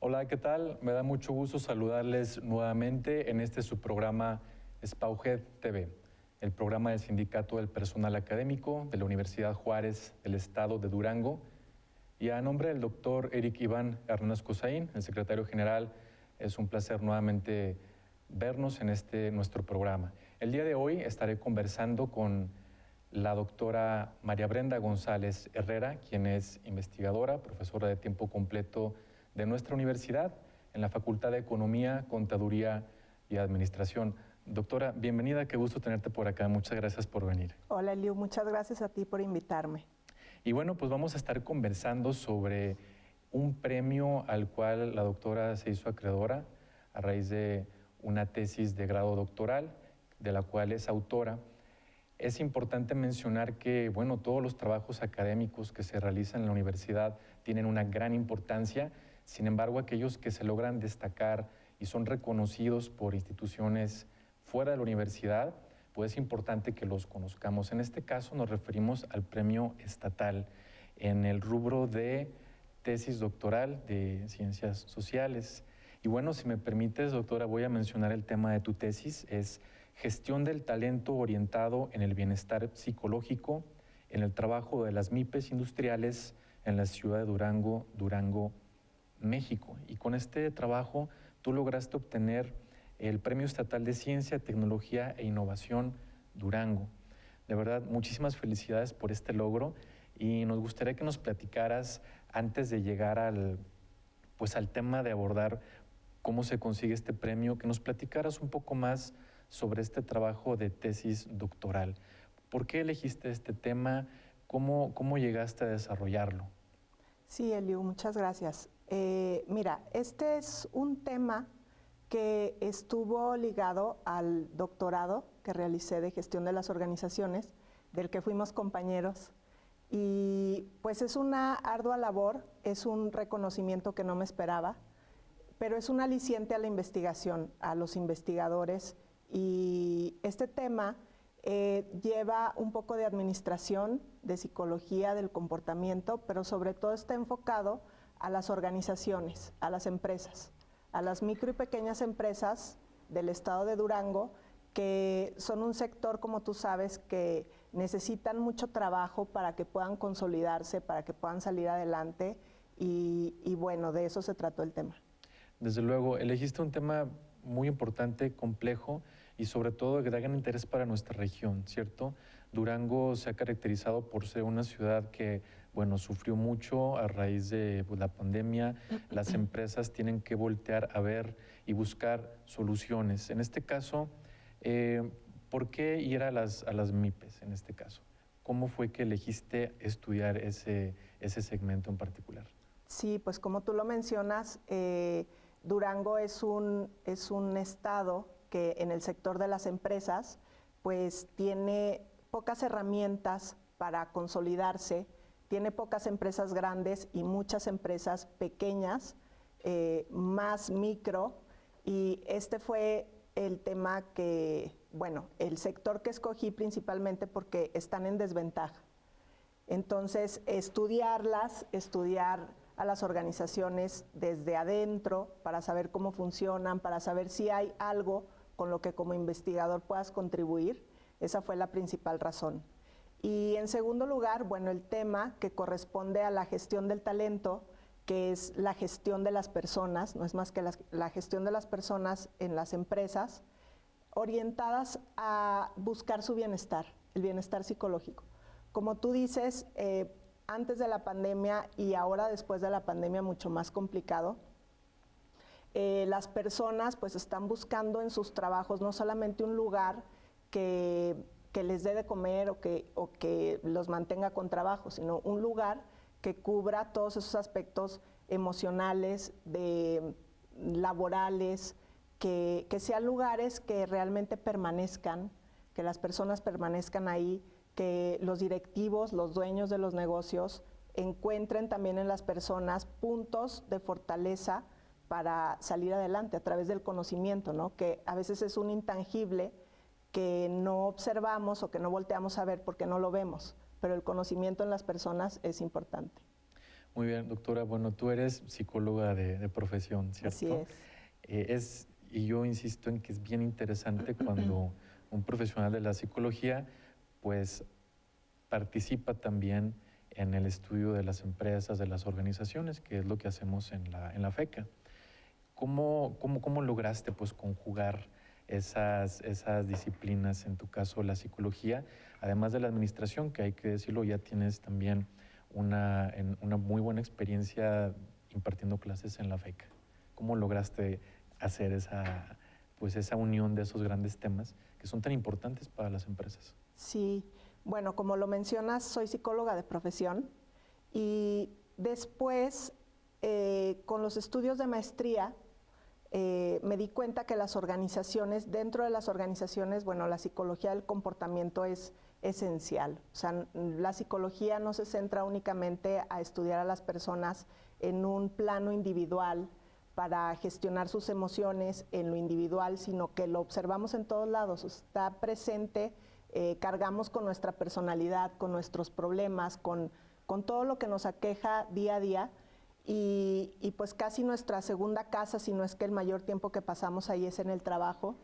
Hola, ¿qué tal? Me da mucho gusto saludarles nuevamente en este su programa SPAUJED TV, el programa del Sindicato del Personal Académico de la Universidad Juárez del Estado de Durango. Y a nombre del doctor Eric Iván Hernández Cosaín, el secretario general, es un placer nuevamente vernos en nuestro programa. El día de hoy estaré conversando con la doctora María Brenda González Herrera, quien es investigadora, profesora de tiempo completo de nuestra universidad en la Facultad de Economía, Contaduría y Administración. Doctora, bienvenida, qué gusto tenerte por acá, muchas gracias por venir. Hola, Eliu, muchas gracias a ti por invitarme. Y bueno, pues vamos a estar conversando sobre un premio al cual la doctora se hizo acreedora a raíz de una tesis de grado doctoral, de la cual es autora. Es importante mencionar que, bueno, todos los trabajos académicos que se realizan en la universidad tienen una gran importancia. Sin embargo, aquellos que se logran destacar y son reconocidos por instituciones fuera de la universidad, pues es importante que los conozcamos. En este caso nos referimos al premio estatal en el rubro de tesis doctoral de Ciencias Sociales. Y bueno, si me permites, doctora, voy a mencionar el tema de tu tesis, es Gestión del talento orientado en el bienestar psicológico en el trabajo de las MIPES industriales en la ciudad de Durango, México. Y con este trabajo tú lograste obtener el Premio Estatal de Ciencia, Tecnología e Innovación Durango. De verdad, muchísimas felicidades por este logro y nos gustaría que nos platicaras, antes de llegar al tema de abordar cómo se consigue este premio, que nos platicaras un poco más sobre este trabajo de tesis doctoral. ¿Por qué elegiste este tema? ¿Cómo llegaste a desarrollarlo? Sí, Eliu, muchas gracias. Mira, este es un tema que estuvo ligado al doctorado que realicé de gestión de las organizaciones, del que fuimos compañeros, y pues es una ardua labor, es un reconocimiento que no me esperaba, pero es un aliciente a la investigación, a los investigadores, y este tema lleva un poco de administración, de psicología, del comportamiento, pero sobre todo está enfocado a las organizaciones, a las empresas, a las micro y pequeñas empresas del estado de Durango, que son un sector, como tú sabes, que necesitan mucho trabajo para que puedan consolidarse, para que puedan salir adelante, y bueno, de eso se trató el tema. Desde luego, elegiste un tema muy importante, complejo y sobre todo de gran interés para nuestra región, ¿cierto? Durango se ha caracterizado por ser una ciudad que, bueno, sufrió mucho a raíz de la pandemia. Las empresas tienen que voltear a ver y buscar soluciones. En este caso, ¿por qué ir a las MIPES en este caso? ¿Cómo fue que elegiste estudiar ese segmento en particular? Sí, pues como tú lo mencionas, Durango es un estado que en el sector de las empresas pues tiene pocas herramientas para consolidarse, tiene pocas empresas grandes y muchas empresas pequeñas, más micro, y este fue el tema que, bueno, el sector que escogí principalmente porque están en desventaja. Entonces, estudiar a las organizaciones desde adentro para saber cómo funcionan, para saber si hay algo con lo que como investigador puedas contribuir, esa fue la principal razón. Y en segundo lugar, bueno, el tema que corresponde a la gestión del talento, que es la gestión de las personas, no es más que la gestión de las personas en las empresas, orientadas a buscar su bienestar, el bienestar psicológico. Como tú dices, antes de la pandemia y ahora después de la pandemia mucho más complicado, las personas pues están buscando en sus trabajos no solamente un lugar que les dé de comer o que los mantenga con trabajo, sino un lugar que cubra todos esos aspectos emocionales, laborales, que sean lugares que realmente permanezcan, que las personas permanezcan ahí, que los directivos, los dueños de los negocios encuentren también en las personas puntos de fortaleza para salir adelante a través del conocimiento, ¿no? Que a veces es un intangible que no observamos o que no volteamos a ver porque no lo vemos, pero el conocimiento en las personas es importante. Muy bien, doctora. Bueno, tú eres psicóloga de profesión, ¿cierto? Así es. Y yo insisto en que es bien interesante cuando un profesional de la psicología, pues, participa también en el estudio de las empresas, de las organizaciones, que es lo que hacemos en la FECA. ¿Cómo lograste, pues, conjugar esas disciplinas, en tu caso la psicología, además de la administración, que hay que decirlo, ya tienes también una muy buena experiencia impartiendo clases en la FECA? ¿Cómo lograste hacer esa unión de esos grandes temas que son tan importantes para las empresas? Sí, bueno, como lo mencionas, soy psicóloga de profesión y después, con los estudios de maestría, me di cuenta que las organizaciones, dentro de las organizaciones, bueno, la psicología del comportamiento es esencial. O sea, la psicología no se centra únicamente a estudiar a las personas en un plano individual para gestionar sus emociones en lo individual, sino que lo observamos en todos lados, está presente, cargamos con nuestra personalidad, con nuestros problemas, con todo lo que nos aqueja día a día. Y pues casi nuestra segunda casa, si no es que el mayor tiempo que pasamos ahí es en el trabajo.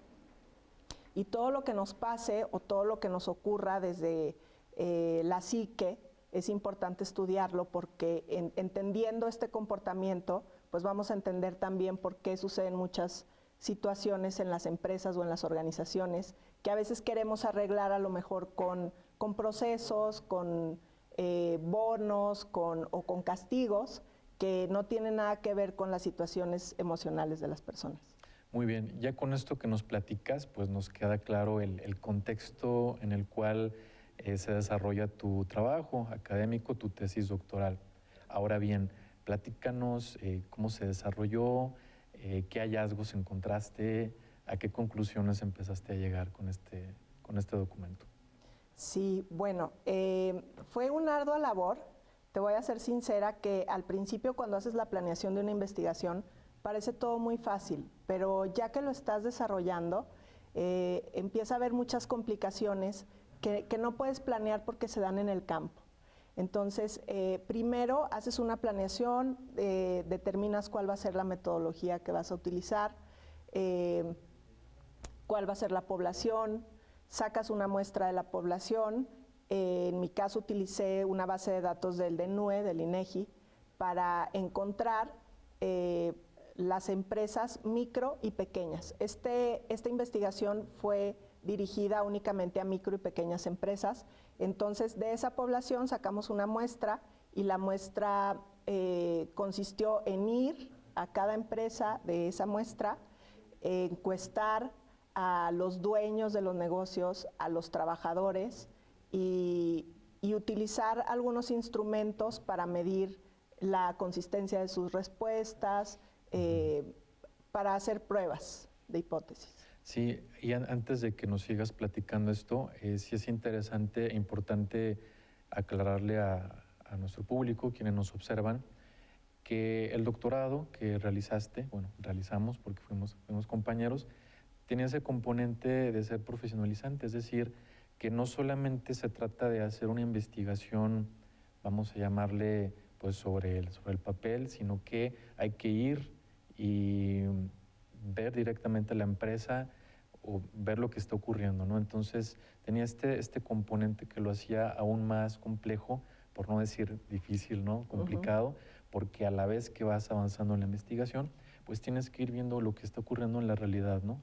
Y todo lo que nos pase o todo lo que nos ocurra desde la psique, es importante estudiarlo porque entendiendo este comportamiento, pues vamos a entender también por qué suceden muchas situaciones en las empresas o en las organizaciones que a veces queremos arreglar a lo mejor con procesos, con bonos o con castigos, que no tiene nada que ver con las situaciones emocionales de las personas. Muy bien, ya con esto que nos platicas, pues nos queda claro el contexto en el cual se desarrolla tu trabajo académico, tu tesis doctoral. Ahora bien, platícanos cómo se desarrolló, qué hallazgos encontraste, a qué conclusiones empezaste a llegar con este documento. Sí, bueno, fue una ardua labor. Te voy a ser sincera que al principio cuando haces la planeación de una investigación parece todo muy fácil, pero ya que lo estás desarrollando, empieza a haber muchas complicaciones que no puedes planear porque se dan en el campo. Entonces, primero haces una planeación, determinas cuál va a ser la metodología que vas a utilizar, cuál va a ser la población, sacas una muestra de la población. En mi caso utilicé una base de datos del DNUE, del INEGI, para encontrar las empresas micro y pequeñas. Esta investigación fue dirigida únicamente a micro y pequeñas empresas. Entonces, de esa población sacamos una muestra y la muestra consistió en ir a cada empresa de esa muestra, encuestar a los dueños de los negocios, a los trabajadores, y utilizar algunos instrumentos para medir la consistencia de sus respuestas, para hacer pruebas de hipótesis. Sí, y antes de que nos sigas platicando esto, sí es interesante e importante aclararle a nuestro público, quienes nos observan, que el doctorado que realizaste, bueno, realizamos porque fuimos compañeros, tiene ese componente de ser profesionalizante, es decir, que no solamente se trata de hacer una investigación, vamos a llamarle, pues sobre el papel, sino que hay que ir y ver directamente a la empresa o ver lo que está ocurriendo, ¿no? Entonces tenía este componente que lo hacía aún más complejo, por no decir difícil, ¿no? Complicado, porque a la vez que vas avanzando en la investigación, pues tienes que ir viendo lo que está ocurriendo en la realidad, ¿no?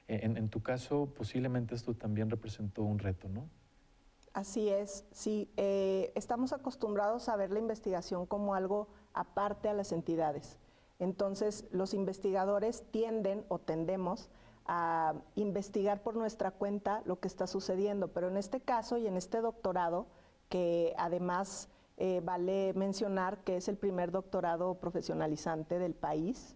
En tu caso, posiblemente esto también representó un reto, ¿no? Así es, sí. Estamos acostumbrados a ver la investigación como algo aparte a las entidades. Entonces, los investigadores tienden o tendemos a investigar por nuestra cuenta lo que está sucediendo, pero en este caso y en este doctorado, que además vale mencionar que es el primer doctorado profesionalizante del país,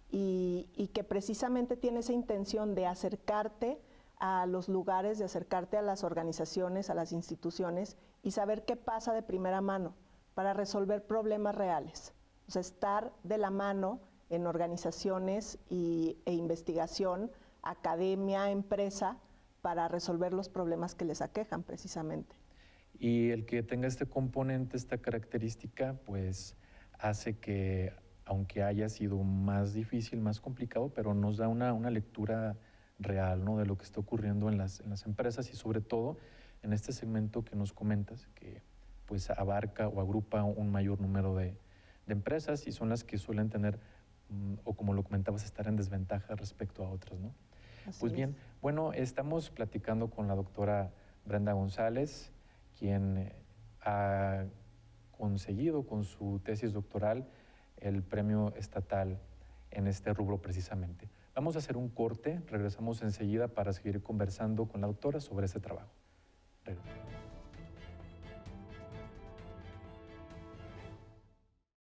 y que precisamente tiene esa intención de acercarte a los lugares, de acercarte a las organizaciones, a las instituciones y saber qué pasa de primera mano para resolver problemas reales. O sea, estar de la mano en organizaciones e investigación, academia, empresa, para resolver los problemas que les aquejan precisamente. Y el que tenga este componente, esta característica, pues hace que, aunque haya sido más difícil, más complicado, pero nos da una lectura real, ¿no?, de lo que está ocurriendo en las empresas y sobre todo en este segmento que nos comentas, que pues abarca o agrupa un mayor número de empresas y son las que suelen tener, o como lo comentabas, estar en desventaja respecto a otras, ¿no? Así Pues bien, es. bueno, estamos platicando con la doctora Brenda González, quien ha conseguido con su tesis doctoral el premio estatal en este rubro precisamente. Vamos a hacer un corte, regresamos enseguida para seguir conversando con la doctora sobre ese trabajo.